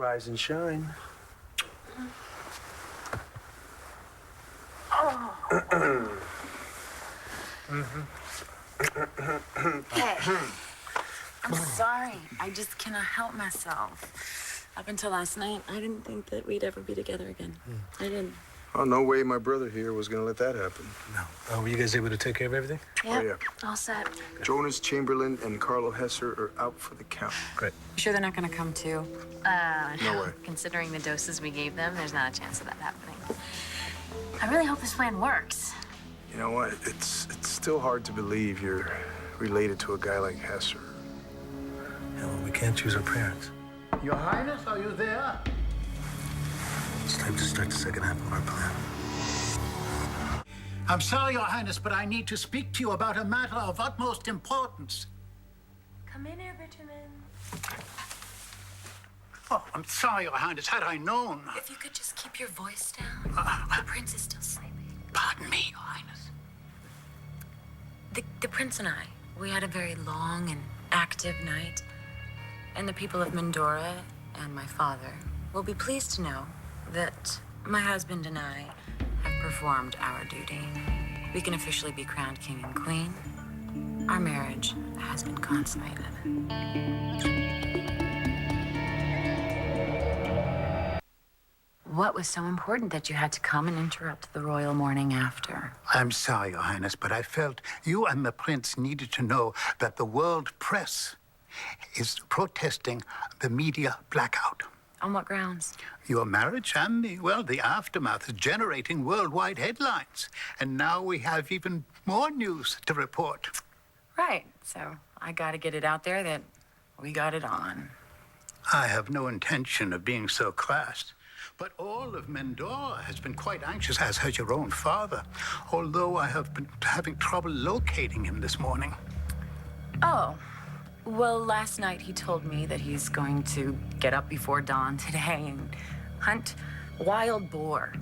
Rise and shine. Hey, I'm sorry. I just cannot help myself. Up until last night, I didn't think that we'd ever be together again. I didn't. Oh, no way my brother here was gonna let that happen. No. Were you guys able to take care of everything? Yep. Oh, yeah. All set. Jonas, Chamberlain, and Carlo Hesser are out for the count. Great. You sure they're not going to come too? No way. Considering the doses we gave them, there's not a chance of that happening. I really hope this plan works. You know what? It's still hard to believe you're related to a guy like Hesser. Yeah, well, we can't choose our parents. Your Highness, are you there? It's time to start the second half of our plan. I'm sorry, Your Highness, but I need to speak to you about a matter of utmost importance. Come in here, Bitumen. Oh, I'm sorry, Your Highness. Had I known. If you could just keep your voice down. The prince is still sleeping. Pardon me, Your Highness. The prince and I, we had a very long and active night. And the people of Mindora and my father will be pleased to know that my husband and I have performed our duty. We can officially be crowned king and queen. Our marriage has been consummated. What was so important that you had to come and interrupt the royal morning after? I'm sorry, Your Highness, but I felt you and the prince needed to know that the world press is protesting the media blackout. On what grounds? Your marriage and the aftermath is generating worldwide headlines. And now we have even more news to report. Right, so I gotta get it out there that we got it on. I have no intention of being so crass. But all of Mindora has been quite anxious, as has your own father. Although I have been having trouble locating him this morning. Oh, well, last night he told me that he's going to get up before dawn today and hunt wild boar.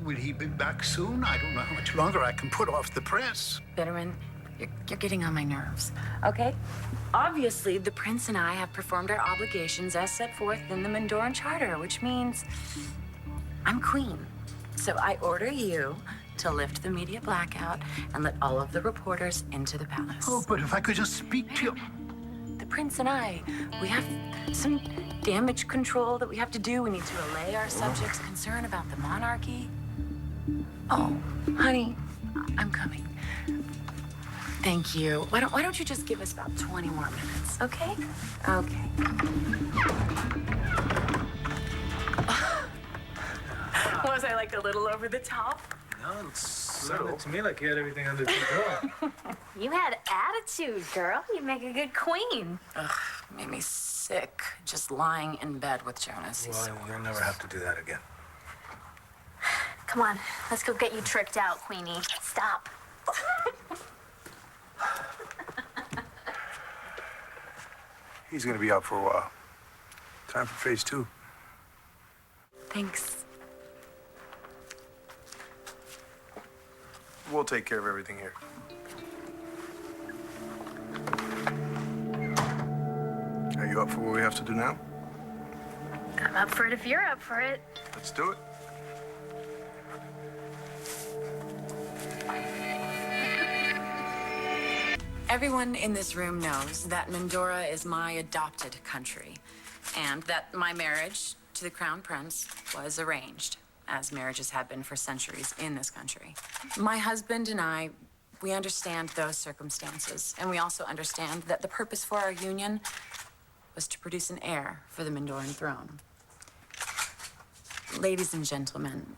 Will he be back soon? I don't know how much longer I can put off the press. Bitterman, you're getting on my nerves, okay? Obviously, the prince and I have performed our obligations as set forth in the Mindoran Charter, which means I'm queen. So I order you to lift the media blackout and let all of the reporters into the palace. Oh, but if I could just speak to you. The prince and I, we have some damage control that we have to do. We need to allay our subjects' concern about the monarchy. Oh, honey, I'm coming. Thank you. Why don't you just give us about 20 more minutes, okay? Okay. Was I like a little over the top? No, it sounded to me like you had everything under control. You had attitude, girl. You make a good queen. Ugh, made me sick just lying in bed with Jonas. Well, you'll never have to do that again. Come on, let's go get you tricked out, Queenie. Stop. He's gonna be out for a while. Time for phase 2. Thanks. We'll take care of everything here. Are you up for what we have to do now? I'm up for it if you're up for it. Let's do it. Everyone in this room knows that Mindora is my adopted country, and that my marriage to the Crown Prince was arranged, as marriages have been for centuries in this country. My husband and I, we understand those circumstances, and we also understand that the purpose for our union was to produce an heir for the Mindoran throne. Ladies and gentlemen,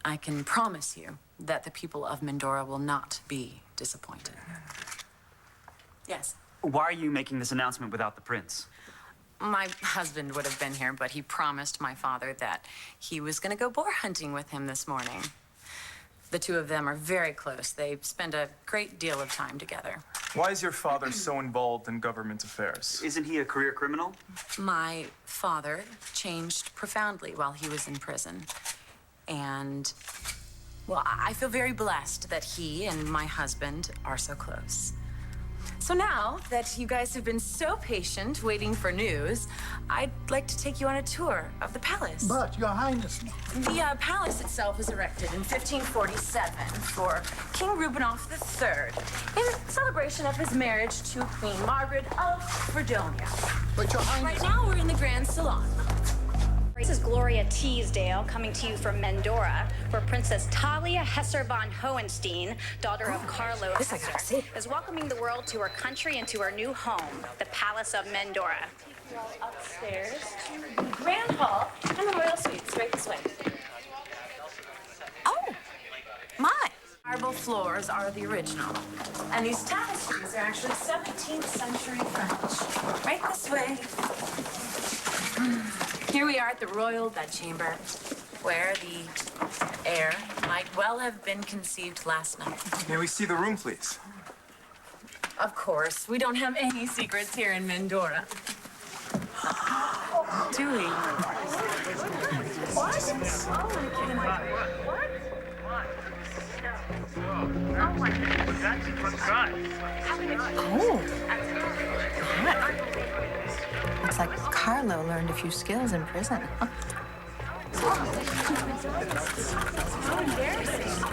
I can promise you that the people of Mindora will not be disappointed. Yes. Why are you making this announcement without the prince? My husband would have been here, but he promised my father that he was going to go boar hunting with him this morning. The two of them are very close. They spend a great deal of time together. Why is your father so involved in government affairs? Isn't he a career criminal? My father changed profoundly while he was in prison. And, well, I feel very blessed that he and my husband are so close. So now that you guys have been so patient waiting for news, I'd like to take you on a tour of the palace. But, Your Highness... The palace itself was erected in 1547 for King Rudolph III in celebration of his marriage to Queen Margaret of Fredonia. But, Your Highness... Right now, we're in the Grand Salon. This is Gloria Teasdale coming to you from Mendora, where Princess Talia Hesser von Hohenstein, daughter of Carlo This I gotta see. Hesser, is welcoming the world to her country and to her new home, the Palace of Mendora. Upstairs to the Grand Hall and the Royal Suites, right this way. Oh, my! Marble floors are the original, and these tapestries are actually 17th century French. Right this way. Here we are at the royal bedchamber, where the heir might well have been conceived last night. May we see the room, please? Of course, we don't have any secrets here in Mendora. Do we? What? Looks like Carlo learned a few skills in prison. How embarrassing.